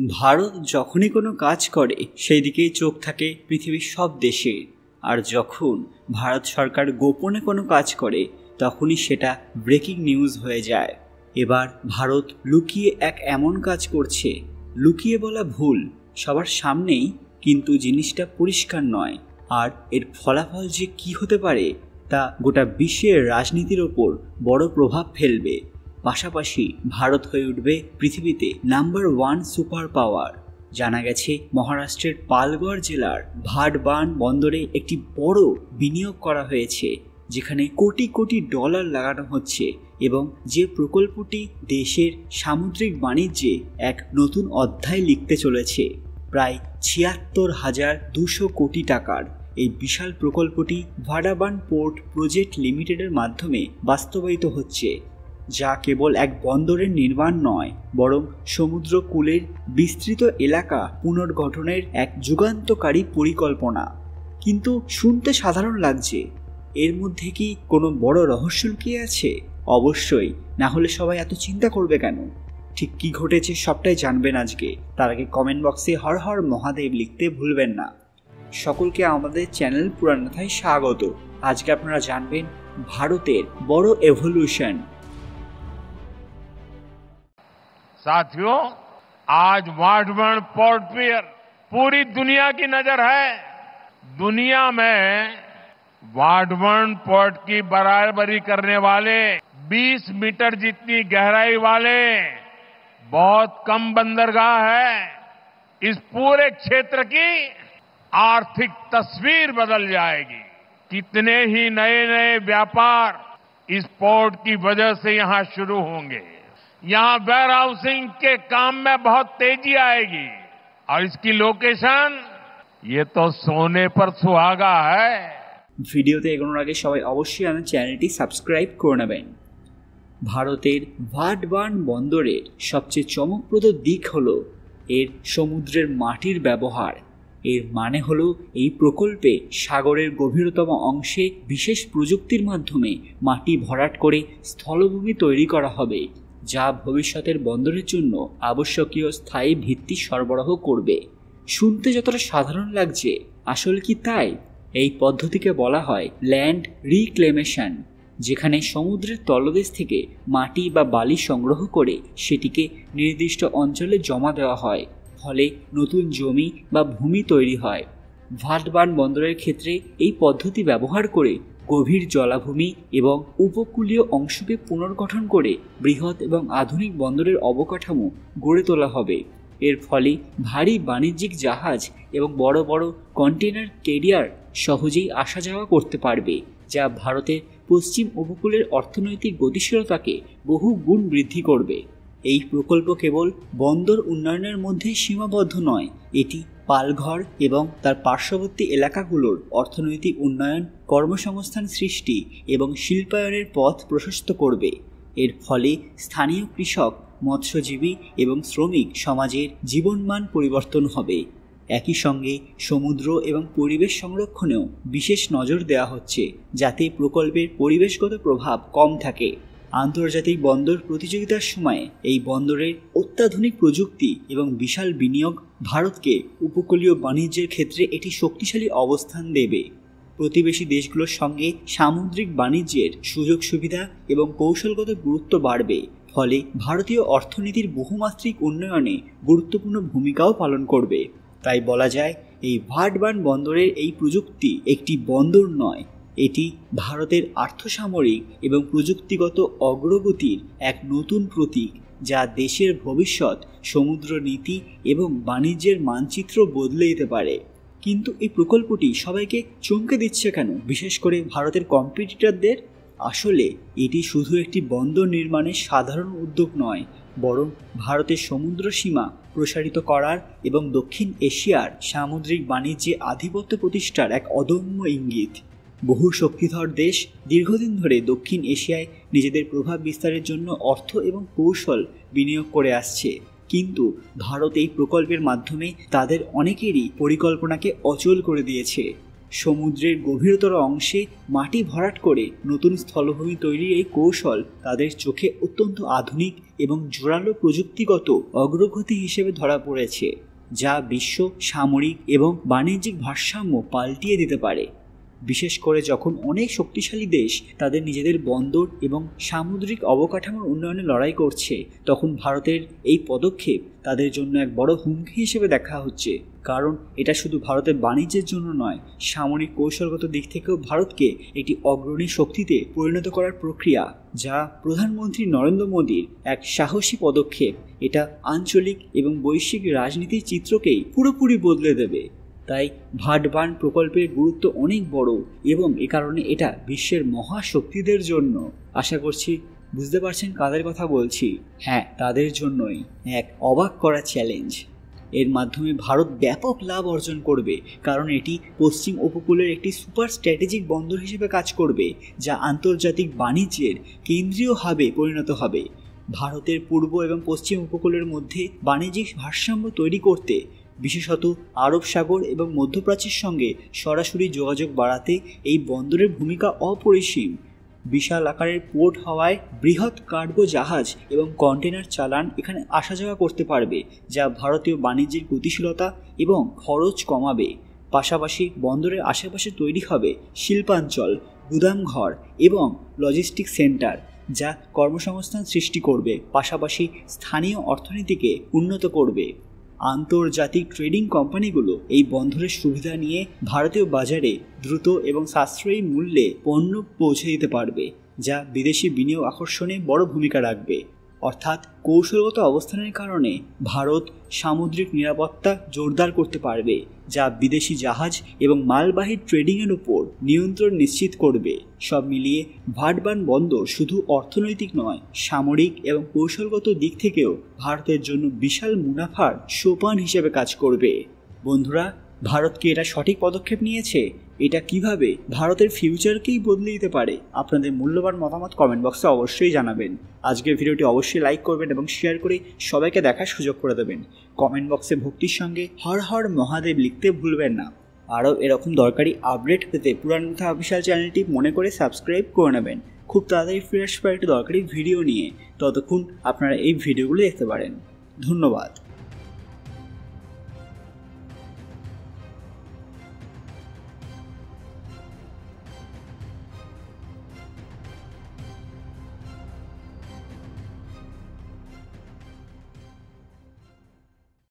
ভারত যখনই কোনো কাজ করে সেই দিকেই চোখ থাকে পৃথিবীর সব দেশে। আর যখন ভারত সরকার গোপনে কোনো কাজ করে তখনই সেটা ব্রেকিং নিউজ হয়ে যায়। এবার ভারত লুকিয়ে এক এমন কাজ করছে, লুকিয়ে বলা ভুল, সবার সামনেই, কিন্তু জিনিসটা পরিষ্কার নয়। আর এর ফলাফল যে কি হতে পারে তা গোটা বিশ্বের রাজনীতির ওপর বড় প্রভাব ফেলবে। পাশাপাশি ভারত হয়ে উঠবে পৃথিবীতে নাম্বার 1 সুপার পাওয়ার। জানা গেছে মহারাষ্ট্রের পালগড় জেলার ভাটবান বন্দরে একটি বড় বিনিয়োগ করা হয়েছে, যেখানে কোটি কোটি ডলার লাগানো হচ্ছে এবং যে প্রকল্পটি দেশের সামুদ্রিক বাণিজ্যে এক নতুন অধ্যায় লিখতে চলেছে। প্রায় ৭৬,২০০ কোটি টাকার এই বিশাল প্রকল্পটি ভাডাবান পোর্ট প্রজেক্ট লিমিটেডের মাধ্যমে বাস্তবায়িত হচ্ছে, যা কেবল এক বন্দরের নির্মাণ নয়, বরং সমুদ্রকূলের বিস্তৃত এলাকা পুনর্গঠনের এক যুগান্তকারী পরিকল্পনা। কিন্তু শুনতে সাধারণ লাগছে, এর মধ্যে কি কোনো বড় রহস্য লুকিয়ে আছে? অবশ্যই, না হলে সবাই এত চিন্তা করবে কেন? ঠিক কি ঘটেছে সবটাই জানবেন আজকে। তার আগে কমেন্ট বক্সে হর হর মহাদেব লিখতে ভুলবেন না। সকলকে আমাদের চ্যানেল পুরাণথায় স্বাগত। আজকে আপনারা জানবেন ভারতের বড় এভলিউশন। साथियों, आज वाटबन पोर्ट पर पूरी दुनिया की नजर है। दुनिया में वाटबन पोर्ट की बराबरी करने वाले 20 मीटर जितनी गहराई वाले बहुत कम बंदरगाह है। इस पूरे क्षेत्र की आर्थिक तस्वीर बदल जाएगी। कितने ही नए नए व्यापार इस पोर्ट की वजह से यहां शुरू होंगे। यहां वेयर हाउसिंग के काम में बहुत तेजी आएगी और इसकी लोकेशन ये तो सोने पर सुहागा है। ভিডিওতে এগোনোর আগে সবাই অবশ্যই আমার চ্যানেলটি সাবস্ক্রাইব করে নেবেন। ভারতের ভাটবান বন্দরের সবচেয়ে চমকপ্রদ দিক হলো এর সমুদ্রের মাটির ব্যবহার। এর মানে হলো এই প্রকল্পে সাগরের গভীরতম অংশে বিশেষ প্রযুক্তির মাধ্যমে মাটি ভরাট করে স্থলভূমি তৈরি করা হবে, যা ভবিষ্যতের বন্দরের জন্য আবশ্যকীয় স্থায়ী ভিত্তি সরবরাহ করবে। শুনতে যতটা সাধারণ লাগছে, আসলে কি তাই? এই পদ্ধতিকে বলা হয় ল্যান্ড রিক্লেমেশন, যেখানে সমুদ্রের তলদেশ থেকে মাটি বা বালি সংগ্রহ করে সেটিকে নির্দিষ্ট অঞ্চলে জমা দেওয়া হয়, ফলে নতুন জমি বা ভূমি তৈরি হয়। ভাটবান বন্দরের ক্ষেত্রে এই পদ্ধতি ব্যবহার করে গভীর জলাভূমি এবং উপকূলীয় অংশকে পুনর্গঠন করে বৃহৎ এবং আধুনিক বন্দরের অবকাঠামো গড়ে তোলা হবে। এর ফলে ভারী বাণিজ্যিক জাহাজ এবং বড় বড় কন্টেনার ক্যারিয়ার সহজেই আসা যাওয়া করতে পারবে, যা ভারতের পশ্চিম উপকূলের অর্থনৈতিক গতিশীলতাকে বহু গুণ বৃদ্ধি করবে। এই প্রকল্প কেবল বন্দর উন্নয়নের মধ্যেই সীমাবদ্ধ নয়, এটি পালঘর এবং তার পার্শ্ববর্তী এলাকাগুলোর অর্থনৈতিক উন্নয়ন, কর্মসংস্থান সৃষ্টি এবং শিল্পায়নের পথ প্রশস্ত করবে। এর ফলে স্থানীয় কৃষক, মৎস্যজীবী এবং শ্রমিক সমাজের জীবনমান পরিবর্তন হবে। একই সঙ্গে সমুদ্র এবং পরিবেশ সংরক্ষণেও বিশেষ নজর দেওয়া হচ্ছে, যাতে প্রকল্পের পরিবেশগত প্রভাব কম থাকে। আন্তর্জাতিক বন্দর প্রতিযোগিতার সময় এই বন্দরের অত্যাধুনিক প্রযুক্তি এবং বিশাল বিনিয়োগ ভারতকে উপকূলীয় বাণিজ্যের ক্ষেত্রে একটি শক্তিশালী অবস্থান দেবে। প্রতিবেশী দেশগুলোর সঙ্গে সামুদ্রিক বাণিজ্যের সুযোগ সুবিধা এবং কৌশলগত গুরুত্ব বাড়বে, ফলে ভারতীয় অর্থনীতির বহুমাত্রিক উন্নয়নে গুরুত্বপূর্ণ ভূমিকাও পালন করবে। তাই বলা যায়, এই ভাটবান বন্দরের এই প্রযুক্তি একটি বন্দর নয়, এটি ভারতের আর্থসামরিক এবং প্রযুক্তিগত অগ্রগতির এক নতুন প্রতীক, যা দেশের ভবিষ্যৎ সমুদ্র নীতি এবং বাণিজ্যের মানচিত্র বদলে দিতে পারে। কিন্তু এই প্রকল্পটি সবাইকে চমকে দিচ্ছে কেন, বিশেষ করে ভারতের কম্পিটিটরদের? আসলে এটি শুধু একটি বন্দর নির্মাণের সাধারণ উদ্যোগ নয়, বরং ভারতের সমুদ্র সীমা প্রসারিত করার এবং দক্ষিণ এশিয়ার সামুদ্রিক বাণিজ্যে আধিপত্য প্রতিষ্ঠার এক অদম্য ইঙ্গিত। বহু শক্তিধর দেশ দীর্ঘদিন ধরে দক্ষিণ এশিয়ায় নিজেদের প্রভাব বিস্তারের জন্য অর্থ এবং কৌশল বিনিয়োগ করে আসছে, কিন্তু ভারত এই প্রকল্পের মাধ্যমে তাদের অনেকেরই পরিকল্পনাকে অচল করে দিয়েছে। সমুদ্রের গভীরতর অংশে মাটি ভরাট করে নতুন স্থলভূমি তৈরির এই কৌশল তাদের চোখে অত্যন্ত আধুনিক এবং জোরালো প্রযুক্তিগত অগ্রগতি হিসেবে ধরা পড়েছে, যা বিশ্ব সামরিক এবং বাণিজ্যিক ভারসাম্য পাল্টিয়ে দিতে পারে। বিশেষ করে যখন অনেক শক্তিশালী দেশ তাদের নিজেদের বন্দর এবং সামুদ্রিক অবকাঠামোর উন্নয়নে লড়াই করছে, তখন ভারতের এই পদক্ষেপ তাদের জন্য এক বড় হুমকি হিসেবে দেখা হচ্ছে। কারণ এটা শুধু ভারতের বাণিজ্যের জন্য নয়, সামরিক কৌশলগত দিক থেকেও ভারতকে একটি অগ্রণী শক্তিতে পরিণত করার প্রক্রিয়া, যা প্রধানমন্ত্রী নরেন্দ্র মোদীর এক সাহসী পদক্ষেপ। এটা আঞ্চলিক এবং বৈশ্বিক রাজনীতির চিত্রকেই পুরোপুরি বদলে দেবে। তাই ভাটবান প্রকল্পের গুরুত্ব অনেক বড় এবং এ কারণে এটা বিশ্বের মহাশক্তিদের জন্য, আশা করছি বুঝতে পারছেন কাদের কথা বলছি, হ্যাঁ তাদের জন্যই এক অবাক করা চ্যালেঞ্জ। এর মাধ্যমে ভারত ব্যাপক লাভ অর্জন করবে, কারণ এটি পশ্চিম উপকূলের একটি সুপার স্ট্র্যাটেজিক বন্দর হিসেবে কাজ করবে, যা আন্তর্জাতিক বাণিজ্যের কেন্দ্রীয় হাবে পরিণত হবে। ভারতের পূর্ব এবং পশ্চিম উপকূলের মধ্যে বাণিজ্যিক ভারসাম্য তৈরি করতে, বিশেষত আরব সাগর এবং মধ্যপ্রাচ্যের সঙ্গে সরাসরি যোগাযোগ বাড়াতে এই বন্দরের ভূমিকা অপরিসীম। বিশাল আকারের পোর্ট হওয়ায় বৃহৎ কার্গো জাহাজ এবং কন্টেনার চালান এখানে আসা যাওয়া করতে পারবে, যা ভারতীয় বাণিজ্যের গতিশীলতা এবং খরচ কমাবে। পাশাপাশি বন্দরের আশেপাশে তৈরি হবে শিল্পাঞ্চল, গুদামঘর এবং লজিস্টিক সেন্টার, যা কর্মসংস্থান সৃষ্টি করবে, পাশাপাশি স্থানীয় অর্থনীতিকে উন্নত করবে। আন্তর্জাতিক ট্রেডিং কোম্পানিগুলো এই বন্দরের সুবিধা নিয়ে ভারতীয় বাজারে দ্রুত এবং সাশ্রয়ী মূল্যে পণ্য পৌঁছে দিতে পারবে, যা বিদেশি বিনিয়োগ আকর্ষণে বড় ভূমিকা রাখবে। অর্থাৎ কৌশলগত অবস্থানের কারণে ভারত সামুদ্রিক নিরাপত্তা জোরদার করতে পারবে, যা বিদেশি জাহাজ এবং মালবাহী ট্রেডিংয়ের উপর নিয়ন্ত্রণ নিশ্চিত করবে। সব মিলিয়ে ভাটবান বন্দর শুধু অর্থনৈতিক নয়, সামরিক এবং কৌশলগত দিক থেকেও ভারতের জন্য বিশাল মুনাফার সোপান হিসেবে কাজ করবে। বন্ধুরা, ভারত কি এটা সঠিক পদক্ষেপ নিয়েছে? এটা কিভাবে ভারতের ফিউচারকেই বদলে দিতে পারে? আপনাদের মূল্যবান মতামত কমেন্ট বক্সে অবশ্যই জানাবেন। আজকের ভিডিওটি অবশ্যই লাইক করবেন এবং শেয়ার করে সবাইকে দেখার সুযোগ করে দেবেন। কমেন্ট বক্সে ভক্তির সঙ্গে হর হর মহাদেব লিখতে ভুলবেন না। আরও এরকম দরকারি আপডেট পেতে পুরাণ কথা অফিসিয়াল চ্যানেলটি মনে করে সাবস্ক্রাইব করে নেবেন। খুব তাড়াতাড়ি ফিরে আসবে একটি দরকারি ভিডিও নিয়ে। ততক্ষণ আপনারা এই ভিডিওগুলো দেখতে পারেন। ধন্যবাদ।